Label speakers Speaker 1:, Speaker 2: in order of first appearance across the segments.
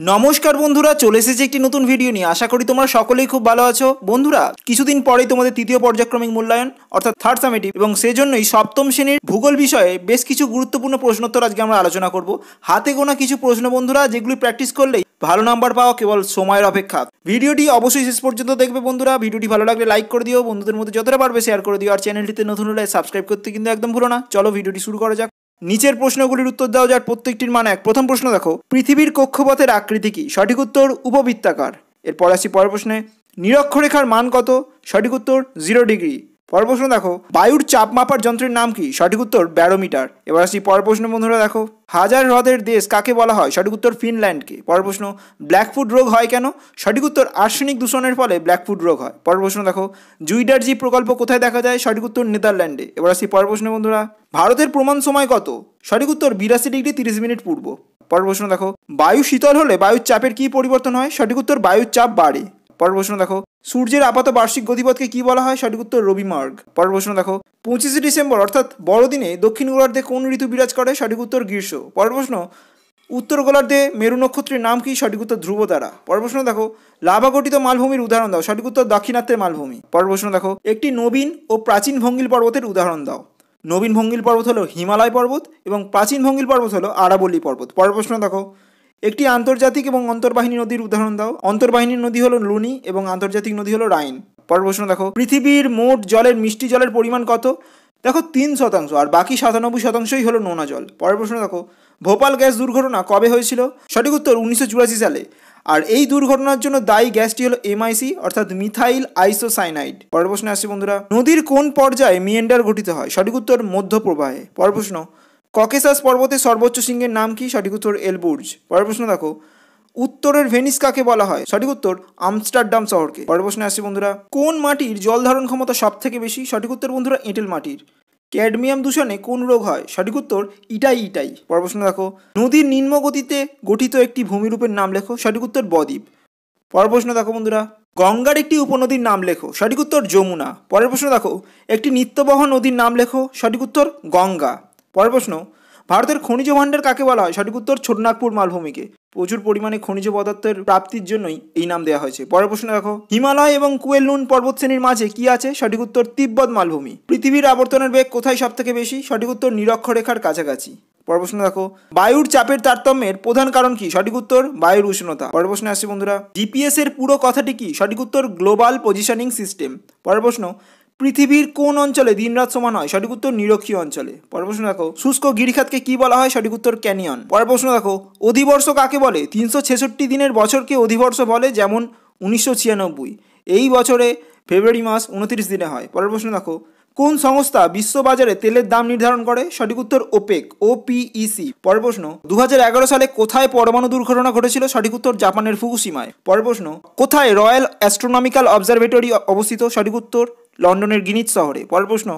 Speaker 1: নমস্কার বন্ধুরা, চলে এসেছে একটি নতুন ভিডিও নিয়ে। আশা করি তোমরা সকলেই খুব ভালো আছো। বন্ধুরা, কিছুদিন পরেই তোমাদের তৃতীয় পর্যায়ক্রমিক মূল্যায়ন অর্থাৎ থার্ড সামেটিভ, এবং সেজন্যই সপ্তম শ্রেণীর ভূগোল বিষয়ে বেশ কিছু গুরুত্বপূর্ণ প্রশ্নোত্তর আজকে আমরা আলোচনা করব। হাতে গোনা কিছু প্রশ্ন বন্ধুরা, যেগুলি প্র্যাকটিস করলেই ভালো নাম্বার পাওয়া কেবল সময়ের অপেক্ষা। ভিডিওটি অবশ্যই শেষ পর্যন্ত দেখবে বন্ধুরা। ভিডিওটি ভালো লাগলে লাইক করে দিও, বন্ধুদের মধ্যে যতটা পারবে শেয়ার করে দিও, আর চ্যানেলটিতে নতুন হলে সাবস্ক্রাইব করতে কিন্তু একদম ভুলো না। চলো ভিডিওটি শুরু করা যাক। নিচের প্রশ্নগুলির উত্তর দেওয়া যাক, প্রত্যেকটির মান এক। প্রথম প্রশ্ন দেখো, পৃথিবীর কক্ষপথের আকৃতি কি? সঠিক উত্তর উপবৃত্তাকার। এরপর আসি পরের প্রশ্নে, নিরক্ষরেখার মান কত? সঠিক উত্তর 0 ডিগ্রি। পরের প্রশ্ন দেখো, বায়ুর চাপ মাপার যন্ত্রের নাম কি? সঠিক উত্তর ব্যারোমিটার। এবার আসি পরের প্রশ্ন বন্ধুরা, দেখো হাজার হ্রদের দেশ কাকে বলা হয়? সঠিক উত্তর ফিনল্যান্ডকে। পরের প্রশ্ন, ব্ল্যাকফুট রোগ হয় কেন? সঠিক উত্তর আর্সেনিক দূষণের ফলে ব্ল্যাকফুট রোগ হয়। পরের প্রশ্ন দেখো, জুইডারজি প্রকল্প কোথায় দেখা যায়? সঠিক উত্তর নেদারল্যান্ডে। এবার আসি পরের প্রশ্ন বন্ধুরা, ভারতের প্রমাণ সময় কত? সঠিক উত্তর 82 ডিগ্রি 30 মিনিট পূর্ব। পরের প্রশ্ন দেখো, বায়ু শীতল হলে বায়ুর চাপের কি পরিবর্তন হয়? সঠিক উত্তর বায়ুর চাপ বাড়ে। পরের প্রশ্ন দেখো, সূর্যের আপাত বার্ষিক গতিপথকে কি বলা হয়? সঠিক উত্তর রবিমার্গ। পরের প্রশ্ন দেখো, 25শে ডিসেম্বর অর্থাৎ বড়দিনে দক্ষিণ গোলার্ধে কোন ঋতু বিরাজ করে? সঠিক উত্তর গ্রীষ্ম। পরের প্রশ্ন, উত্তর গোলার্ধে মেরু নক্ষত্রের নাম কি? সঠিক উত্তর ধ্রুব তারা। পরের প্রশ্ন দেখো, লাভা গঠিত মালভূমির উদাহরণ দাও। সঠিক উত্তর দাক্ষিণাত্যের মালভূমি। পরের প্রশ্ন দেখো, একটি নবীন ও প্রাচীন ভঙ্গিল পর্বতের উদাহরণ দাও। নবীন ভঙ্গিল পর্বত হলো হিমালয় পর্বত এবং প্রাচীন ভঙ্গিল পর্বত হলো আরাবল্লী পর্বত। পরের প্রশ্ন দেখো, একটি আন্তর্জাতিক এবং অন্তর্বাহিনী নদীর উদাহরণ দাও। অন্তর্বাহিনীর নদী হলো লুনি এবং আন্তর্জাতিক নদী হলো রাইন। পরের প্রশ্ন দেখো, পৃথিবীর মোট জলের মিষ্টি জলের পরিমাণ কত? দেখো 3%, আর বাকি 97%ই হলো নোনা জল। পরের প্রশ্ন দেখো, ভোপাল গ্যাস দুর্ঘটনা কবে হয়েছিল? সঠিক উত্তর 1984 সালে। আর এই দুর্ঘটনার জন্য দায়ী গ্যাসটি হলো MIC অর্থাৎ মিথাইল আইসোসাইনাইড। পরের প্রশ্নে আসছি বন্ধুরা, নদীর কোন পর্যায়ে মিয়েন্ডার গঠিত হয়? সঠিক উত্তর মধ্য প্রবাহে। পরের প্রশ্ন, ককেসাস পর্বতের সর্বোচ্চ শৃঙ্গের নাম কি? সঠিক উত্তর এলবুর্জ। পরের প্রশ্ন দেখো, উত্তরের ভেনিস কাকে বলা হয়? সঠিক উত্তর আমস্টারডাম শহরকে। পরের প্রশ্নে আসছি বন্ধুরা, কোন মাটির জল ধারণ ক্ষমতা সব থেকে বেশি? সঠিক উত্তর বন্ধুরা এঁটেল মাটির। ক্যাডমিয়াম দূষণে কোন রোগ হয়? সঠিক উত্তর ইটাই। পরের প্রশ্ন দেখো, নদীর নিম্ন গতিতে গঠিত একটি ভূমিরূপের নাম লেখো। সঠিক উত্তর বদ্বীপ। পরের প্রশ্ন দেখো বন্ধুরা, গঙ্গার একটি উপনদীর নাম লেখো। সঠিক উত্তর যমুনা। পরের প্রশ্ন দেখো, একটি নিত্যবহ নদীর নাম লেখো। সঠিক উত্তর গঙ্গা। পরের প্রশ্ন, ভারতের খনিজ ভাণ্ডার কাকে বলা হয়? সঠিক উত্তর ছোটনাগপুর মালভূমিকে। প্রচুর পরিমাণে খনিজ পদার্থের প্রাপ্তির জন্যই এই নাম দেওয়া হয়েছে। পরের প্রশ্ন দেখো, হিমালয় এবং কুয়েলনুন পর্বতশ্রেণীর মাঝে কি আছে? সঠিক উত্তর তিব্বত মালভূমি। পৃথিবীর আবর্তনের বেগ কোথায় সব থেকে বেশি? সঠিক উত্তর নিরক্ষরেখার কাছাকাছি। পরের প্রশ্ন দেখো, বায়ুর চাপের তারতম্যের প্রধান কারণ কি? সঠিক উত্তর বায়ুর উষ্ণতা। পরের প্রশ্নে আসছি বন্ধুরা, জিপিএস এর পুরো কথাটি কি? সঠিক উত্তর গ্লোবাল পজিশনিং সিস্টেম। পরের প্রশ্ন, পৃথিবীর কোন অঞ্চলে দিনরাত সমান হয়? সঠিক উত্তর নিরক্ষীয় অঞ্চলে। পরের প্রশ্ন দেখো, শুষ্ক গিরিখাতকে কি বলা হয়? সঠিক উত্তর ক্যানিয়ন। পরের প্রশ্ন দেখো, অধিবর্ষ কাকে বলে? 366 দিনের বছরকে অধিবর্ষ বলে, যেমন 1996। এই বছরে ফেব্রুয়ারি মাস 29 দিনে হয়। পরের প্রশ্ন দেখো, কোন সংস্থা বিশ্ববাজারে তেলের দাম নির্ধারণ করে? সঠিক উত্তর ওপেক, OPEC। পরের প্রশ্ন, 2011 সালে কোথায় পরমাণু দুর্ঘটনা ঘটেছিল? সঠিক উত্তর জাপানের ফুকুশিমায়। পরের প্রশ্ন, কোথায় রয়্যাল অ্যাস্ট্রোনমিক্যাল অবজারভেটরি অবস্থিত? সঠিক উত্তর লন্ডনের গ্রিনিচ শহরে। পরের প্রশ্ন,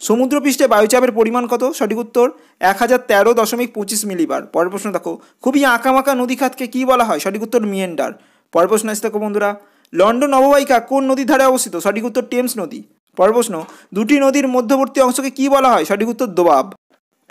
Speaker 1: সমুদ্রপৃষ্ঠে বায়ুচাপের পরিমাণ কত? সঠিক উত্তর 1013.25 মিলিবার। পরের প্রশ্ন দেখো, খুবই আঁকামাকা নদী খাতকে কি বলা হয়? সঠিক উত্তর মিয়েন্ডার। পরের প্রশ্ন আসতে দেখো বন্ধুরা, লন্ডন অববাহিকা কোন নদীর ধারে অবস্থিত? সঠিক উত্তর টেমস নদী। পরের প্রশ্ন, দুটি নদীর মধ্যবর্তী অংশকে কি বলা হয়? সঠিক উত্তর দোয়াব।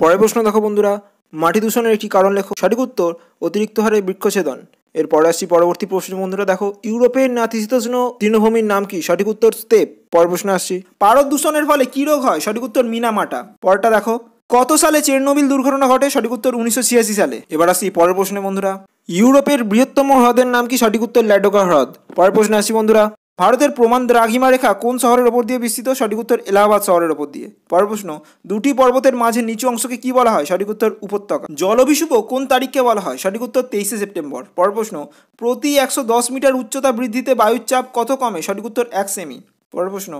Speaker 1: পরের প্রশ্ন দেখো বন্ধুরা, মাটি দূষণের একটি কারণ লেখো। সঠিক উত্তর অতিরিক্ত হারে বৃক্ষছেদন। এরপরে আসছি পরবর্তী প্রশ্ন বন্ধুরা, দেখো ইউরোপের নাতিশীতোষ্ণ তৃণভূমির নাম কি? সঠিক উত্তর স্টেপ। পরের প্রশ্ন আসছি, পারদ দূষণের ফলে কি রোগ হয়? সঠিক উত্তর মিনামাটা। পরটা দেখো, কত সালে চেরনোবিল দুর্ঘটনা ঘটে? সঠিক উত্তর 1986 সালে। এবার আসি পরের প্রশ্নে বন্ধুরা, ইউরোপের বৃহত্তম হ্রদের নাম কি? সঠিক উত্তর ল্যাডোগা হ্রদ। পরের প্রশ্নে আসি বন্ধুরা, ভারতের প্রমাণ দ্রাঘিমা রেখা কোন শহরের ওপর দিয়ে বিস্তৃত? সঠিক উত্তর এলাহাবাদ শহরের ওপর দিয়ে। পরের প্রশ্ন, দুটি পর্বতের মাঝে নিচু অংশকে কি বলা হয়? সঠিক উত্তর উপত্যকা। জলবিষুব কোন তারিখকে বলা হয়? সঠিক উত্তর 23শে সেপ্টেম্বর। পরের প্রশ্ন, প্রতি 110 মিটার উচ্চতা বৃদ্ধিতে বায়ুর চাপ কত কমে? সঠিক উত্তর 1 সেমি। পরের প্রশ্ন,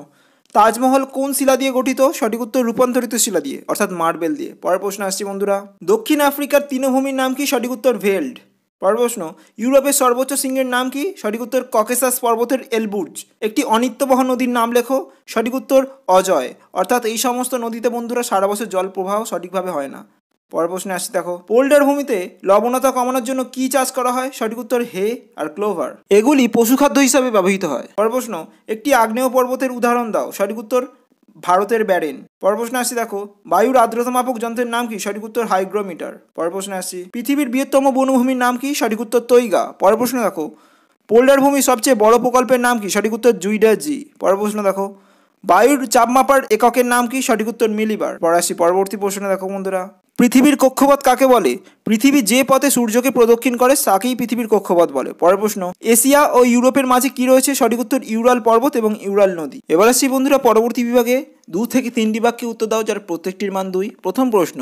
Speaker 1: তাজমহল কোন শিলা দিয়ে গঠিত? সঠিক উত্তর রূপান্তরিত শিলা দিয়ে অর্থাৎ মার্বেল দিয়ে। পরের প্রশ্ন আসছি বন্ধুরা, দক্ষিণ আফ্রিকার তৃণভূমির নাম কি? সঠিক উত্তর ভেল্ড। পরের প্রশ্ন, ইউরোপের সর্বোচ্চ শৃঙ্গের নাম কি? সঠিক উত্তর ককেসাস পর্বতের এলবুর্জ। একটি অনিত্যবহ নদীর নাম লেখো। সঠিক উত্তর অজয়। অর্থাৎ এই সমস্ত নদীতে বন্ধুরা সারা বছর জল প্রবাহ সঠিকভাবে হয় না। পরের প্রশ্নে আসছি দেখো, পোল্ডার ভূমিতে লবণতা কমানোর জন্য কি চাষ করা হয়? সঠিক উত্তর হে আর ক্লোভার। এগুলি পশুখাদ্য হিসাবে ব্যবহৃত হয়। পরের প্রশ্ন, একটি আগ্নেয় পর্বতের উদাহরণ দাও। সঠিক উত্তর ভারতের ব্যারেন। পরের প্রশ্নে আসছি দেখো, বায়ুর আর্দ্রতা মাপক যন্ত্রের নাম কি? সঠিক উত্তর হাইগ্রোমিটার। পরের প্রশ্নে আসছি, পৃথিবীর বৃহত্তম বনভূমির নাম কি? সঠিক উত্তর তৈগা। পরের প্রশ্ন দেখো, পোল্ডার ভূমির সবচেয়ে বড় প্রকল্পের নাম কি? সঠিক উত্তর জুইডাজি। পরের প্রশ্ন দেখো, বায়ুর চাপ মাপার এককের নাম কি? সঠিক উত্তর মিলিবার। আসি পরবর্তী প্রশ্নে দেখো বন্ধুরা, পৃথিবীর কক্ষপথ কাকে বলে? পৃথিবী যে পথে সূর্যকে প্রদক্ষিণ করে তাকেই পৃথিবীর কক্ষপথ বলে। পরের প্রশ্ন, এশিয়া ও ইউরোপের মাঝে কি রয়েছে? সঠিক উত্তর ইউরাল পর্বত এবং ইউরাল নদী। এবার আসছি বন্ধুরা পরবর্তী বিভাগে, 2 থেকে 3টি বাক্যে উত্তর দাও যার প্রত্যেকটির মান 2। প্রথম প্রশ্ন,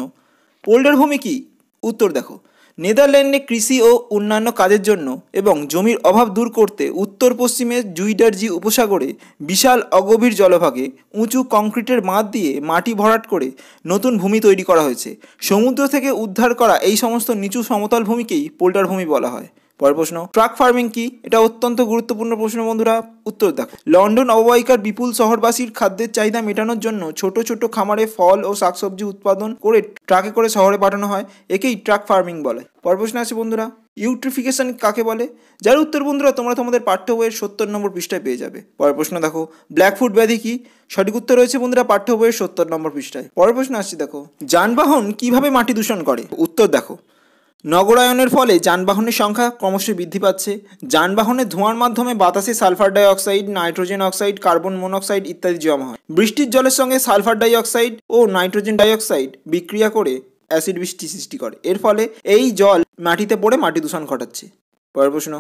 Speaker 1: পোল্ডার ভূমি কি? উত্তর দেখো, নেদারল্যান্ডে কৃষি ও অন্যান্য কাজের জন্য এবং জমির অভাব দূর করতে উত্তর পশ্চিমে জুইডারজি উপসাগরে বিশাল অগভীর জলভাগে উঁচু কংক্রিটের বাঁধ দিয়ে মাটি ভরাট করে নতুন ভূমি তৈরি করা হয়েছে। সমুদ্র থেকে উদ্ধার করা এই সমস্ত নিচু সমতল ভূমিকেই পোল্ডার ভূমি বলা হয়। পরের প্রশ্ন, ট্রাক ফার্মিং কি? এটা অত্যন্ত গুরুত্বপূর্ণ প্রশ্ন বন্ধুরা, উত্তর দেখো, লন্ডন অববাহিকার বিপুল শহরবাসীর খাদ্যের চাহিদা মেটানোর জন্য ছোট ছোট খামারে ফল ও শাকসবজি উৎপাদন করে ট্রাকে করে শহরে পাঠানো হয়, একেই ট্রাক ফার্মিং বলে। পরের প্রশ্ন আছে বন্ধুরা, ইউট্রিফিকেশন কাকে বলে? যার উত্তর বন্ধুরা তোমরা তোমাদের পাঠ্য বইয়ের 70 নম্বর পৃষ্ঠায় পেয়ে যাবে। পরের প্রশ্ন দেখো, ব্ল্যাকফুট ব্যাধি কি? সঠিক উত্তর রয়েছে বন্ধুরা পাঠ্য বইয়ের 70 নম্বর পৃষ্ঠায়। পরের প্রশ্ন আসছে দেখো, যানবাহন কিভাবে মাটি দূষণ করে? উত্তর দেখো, নগরায়নের ফলে যানবাহনের সংখ্যা ক্রমশ বৃদ্ধি পাচ্ছে। যানবাহনের ধোঁয়ার মাধ্যমে বাতাসে sulphur dioxide, nitrogen oxide, carbon monoxide ইত্যাদি জমা হয়। বৃষ্টির জলের সঙ্গে সালফার ডাই অক্সাইড ও নাইট্রোজেন ডাই অক্সাইড বিক্রিয়া করে অ্যাসিড বৃষ্টি সৃষ্টি করে। এর ফলে এই জল মাটিতে পড়ে মাটি দূষণ ঘটাচ্ছে। পরের প্রশ্ন,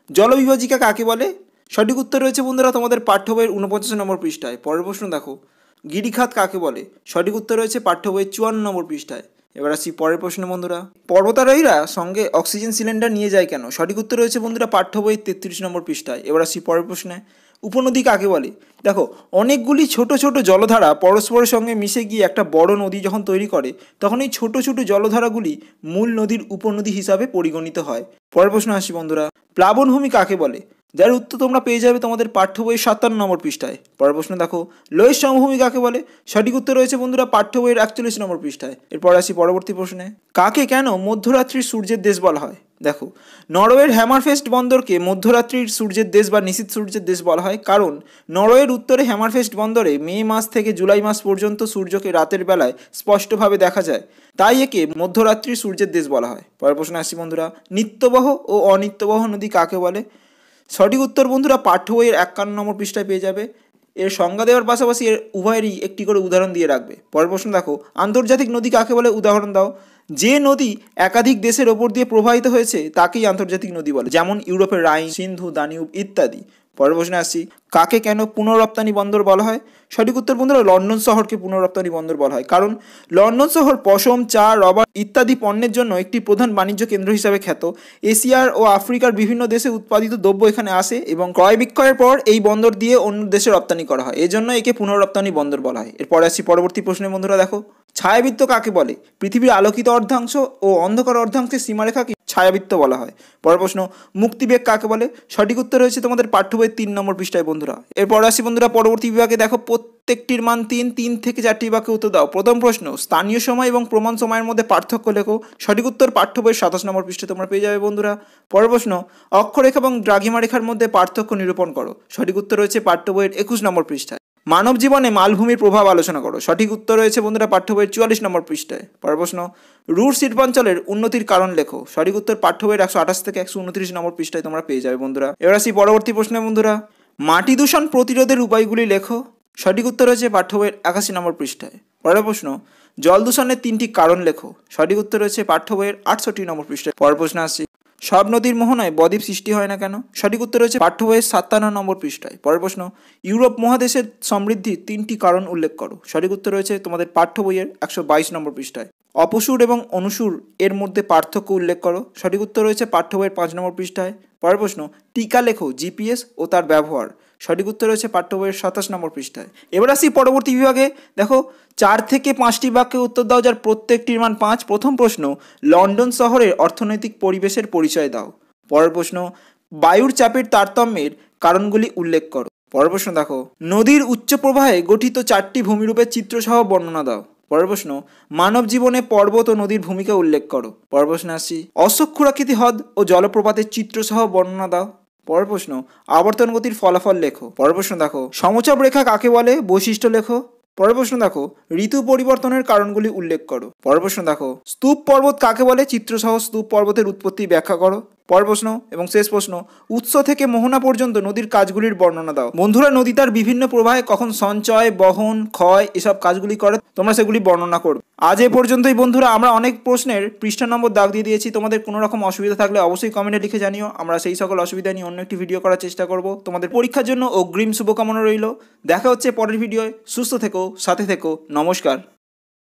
Speaker 1: জলবিভাজিকা কাকে বলে? সঠিক উত্তর রয়েছে বন্ধুরা তোমাদের পাঠ্য বইয়ের 49 নম্বর পৃষ্ঠায়। পরের প্রশ্ন দেখো, গিরিখাত কাকে বলে? সঠিক উত্তর রয়েছে পাঠ্য বইয়ের 54 নম্বর পৃষ্ঠায়। এবার আসছি পরের প্রশ্ন বন্ধুরা, পর্বতারোহীরা সঙ্গে অক্সিজেন সিলিন্ডার নিয়ে যায় কেন? সঠিক উত্তর রয়েছে বন্ধুরা পাঠ্য বইয়ের 33 নম্বর পৃষ্ঠায়। এবার আসছি পরের প্রশ্নে, উপনদী কাকে বলে? দেখো, অনেকগুলি ছোট ছোট জলধারা পরস্পরের সঙ্গে মিশে গিয়ে একটা বড় নদী যখন তৈরি করে তখন এই ছোট ছোট জলধারাগুলি মূল নদীর উপনদী হিসাবে পরিগণিত হয়। পরের প্রশ্ন আসি বন্ধুরা, প্লাবনভূমি কাকে বলে? যার উত্তর তোমরা পেয়ে যাবে তোমাদের পাঠ্য বইয়ের 57 নম্বর পৃষ্ঠায়। পরের প্রশ্ন দেখো, লোহিত সমভূমি কাকে বলে? সঠিক উত্তর রয়েছে বন্ধুরা পাঠ্য বইয়ের 41 নম্বর পৃষ্ঠায়। এরপর আসি পরবর্তী প্রশ্নে, কাকে কেন মধ্যরাত্রির সূর্যের দেশ বলা হয়? দেখো, নরওয়ের হ্যামারফেস্ট বন্দরকে মধ্যরাত্রির সূর্যের দেশ বা নিশীথ সূর্যের দেশ বলা হয়, কারণ নরওয়ের উত্তরে হ্যামারফেস্ট বন্দরে মে মাস থেকে জুলাই মাস পর্যন্ত সূর্যকে রাতের বেলায় স্পষ্টভাবে দেখা যায়, তাই একে মধ্যরাত্রির সূর্যের দেশ বলা হয়। পরের প্রশ্নে আসি বন্ধুরা, নিত্যবহ ও অনিত্যবহ নদী কাকে বলে? সঠিক উত্তর বন্ধুরা পাঠ্য বইয়ের 51 নম্বর পৃষ্ঠায় পেয়ে যাবে। এর সংজ্ঞা দেওয়ার পাশাপাশি এর উভয়েরই একটি করে উদাহরণ দিয়ে রাখবে। পরের প্রশ্ন দেখো, আন্তর্জাতিক নদী কাকে বলে? উদাহরণ দাও। যে নদী একাধিক দেশের ওপর দিয়ে প্রবাহিত হয়েছে তাকেই আন্তর্জাতিক নদী বলে, যেমন ইউরোপের রাইন, সিন্ধু, দানিউব ইত্যাদি। পরের প্রশ্নে আসছি, কাকে কেন পুনঃরপ্তানি বন্দর বলা হয়? সঠিক উত্তর বন্ধুরা লন্ডন শহরকে পুনঃরপ্তানি বন্দর বলা হয়, কারণ লন্ডন শহর পশম, চা, রবার ইত্যাদি পণ্যের জন্য একটি প্রধান বাণিজ্য কেন্দ্র হিসাবে খ্যাত। এশিয়ার ও আফ্রিকার বিভিন্ন দেশে উৎপাদিত দ্রব্য এখানে আসে এবং ক্রয় বিক্রয়ের পর এই বন্দর দিয়ে অন্য দেশে রপ্তানি করা হয়, এজন্য একে পুনঃরপ্তানি বন্দর বলা হয়। এরপরে আসছি পরবর্তী প্রশ্নে বন্ধুরা দেখো, ছায়াবৃত্ত কাকে বলে? পৃথিবীর আলোকিত অর্ধাংশ ও অন্ধকার অর্ধাংশের সীমারেখাকে ছায়াবৃত্ত বলা হয়। পরের প্রশ্ন, মুক্তিবেগ কাকে বলে? সঠিক উত্তর রয়েছে তোমাদের পাঠ্য বইয়ের 3 নম্বর পৃষ্ঠায় বন্ধুরা। এরপর আসি বন্ধুরা পরবর্তী বিভাগে, দেখো প্রত্যেকটির মান 3 থেকে 4টি বাক্যে উত্তর দাও। প্রথম প্রশ্ন, স্থানীয় সময় এবং প্রমাণ সময়ের মধ্যে পার্থক্য লেখো। সঠিক উত্তর পাঠ্য বইয়ের 27 নম্বর পৃষ্ঠায় তোমরা পেয়ে যাবে বন্ধুরা। পরের প্রশ্ন, অক্ষরেখা এবং দ্রাঘিমা রেখার মধ্যে পার্থক্য নিরূপণ করো। সঠিক উত্তর রয়েছে পাঠ্য বইয়ের 21 নম্বর পৃষ্ঠায়। মানব জীবনে মালভূমির প্রভাব আলোচনা করো। সঠিক উত্তর রয়েছে বন্ধুরা পাঠ্য বইয়ের 44 নম্বর পৃষ্ঠায়। পরের প্রশ্ন, রুট শিল্পাঞ্চলের উন্নতির কারণ লেখো। সঠিক উত্তর পাঠ্য বইয়ের 128 থেকে 129 নম্বর পৃষ্ঠায় তোমরা পেয়ে যাবে বন্ধুরা। এবার আসি পরবর্তী প্রশ্নে বন্ধুরা, মাটি দূষণ প্রতিরোধের উপায়গুলি লেখো। সঠিক উত্তর রয়েছে পাঠ্য বইয়ের 81 নম্বর পৃষ্ঠায়। পরের প্রশ্ন, জল দূষণের 3টি কারণ লেখো। সঠিক উত্তর রয়েছে পাঠ্য বইয়ের 68 নম্বর পৃষ্ঠায়। পরের প্রশ্ন আসছি, সব নদীর মোহনায় বদ্বীপ সৃষ্টি হয় না কেন? সঠিক উত্তর রয়েছে পাঠ্য বইয়ের 57 নম্বর পৃষ্ঠায়। পরের প্রশ্ন, ইউরোপ মহাদেশের সমৃদ্ধির 3টি কারণ উল্লেখ করো। সঠিক উত্তর রয়েছে তোমাদের পাঠ্য বইয়ের 122 নম্বর পৃষ্ঠায়। অপসুর এবং অনুসুর এর মধ্যে পার্থক্য উল্লেখ করো। সঠিক উত্তর রয়েছে পাঠ্য বইয়ের 5 নম্বর পৃষ্ঠায়। পরের প্রশ্ন, টিকা লেখো জিপিএস ও তার ব্যবহার। সঠিক উত্তর রয়েছে পাঠ্য বইয়ের 27 নম্বর পৃষ্ঠায়। এবার আসি পরবর্তী বিভাগে, দেখো 4 থেকে 5টি বাক্যে উত্তর দাও যার প্রত্যেকটির মান 5। প্রথম প্রশ্ন, লন্ডন শহরের অর্থনৈতিক পরিবেশের পরিচয় দাও। পরের প্রশ্ন, বায়ুর চাপের তারতম্যের কারণগুলি উল্লেখ করো। পরের প্রশ্ন দেখো, নদীর উচ্চ প্রবাহে গঠিত 4টি ভূমিরূপের চিত্রসহ বর্ণনা দাও। পরের প্রশ্ন, মানব জীবনে পর্বত ও নদীর ভূমিকা উল্লেখ করো। পরের প্রশ্ন আসছি, অশ্বক্ষুরাকৃতি হ্রদ ও জলপ্রপাতের চিত্রসহ বর্ণনা দাও। পরের প্রশ্ন, আবর্তন গতির ফলাফল লেখো। পরের প্রশ্ন দেখো, সমচাপ রেখা কাকে বলে? বৈশিষ্ট্য লেখো। পরের প্রশ্ন দেখো, ঋতু পরিবর্তনের কারণগুলি উল্লেখ করো। পরের প্রশ্ন দেখো, স্তূপ পর্বত কাকে বলে, চিত্রসহ স্তূপ পর্বতের উৎপত্তি ব্যাখ্যা করো। পরের প্রশ্ন এবং শেষ প্রশ্ন, উৎস থেকে মোহনা পর্যন্ত নদীর কাজগুলির বর্ণনা দাও। বন্ধুরা, নদী তার বিভিন্ন প্রবাহে কখন সঞ্চয়, বহন, ক্ষয় এসব কাজগুলি করে, তোমরা সেগুলি বর্ণনা করো। আজ এ পর্যন্তই বন্ধুরা। আমরা অনেক প্রশ্নের পৃষ্ঠা নম্বর দাগ দিয়ে দিয়েছি। তোমাদের কোনো রকম অসুবিধা থাকলে অবশ্যই কমেন্টে লিখে জানিও। আমরা সেই সকল অসুবিধা নিয়ে অন্য একটি ভিডিও করার চেষ্টা করব। তোমাদের পরীক্ষার জন্য অগ্রিম শুভকামনা রইল। দেখা হচ্ছে পরের ভিডিওয়। সুস্থ থেকো, সাথে থেকো। নমস্কার।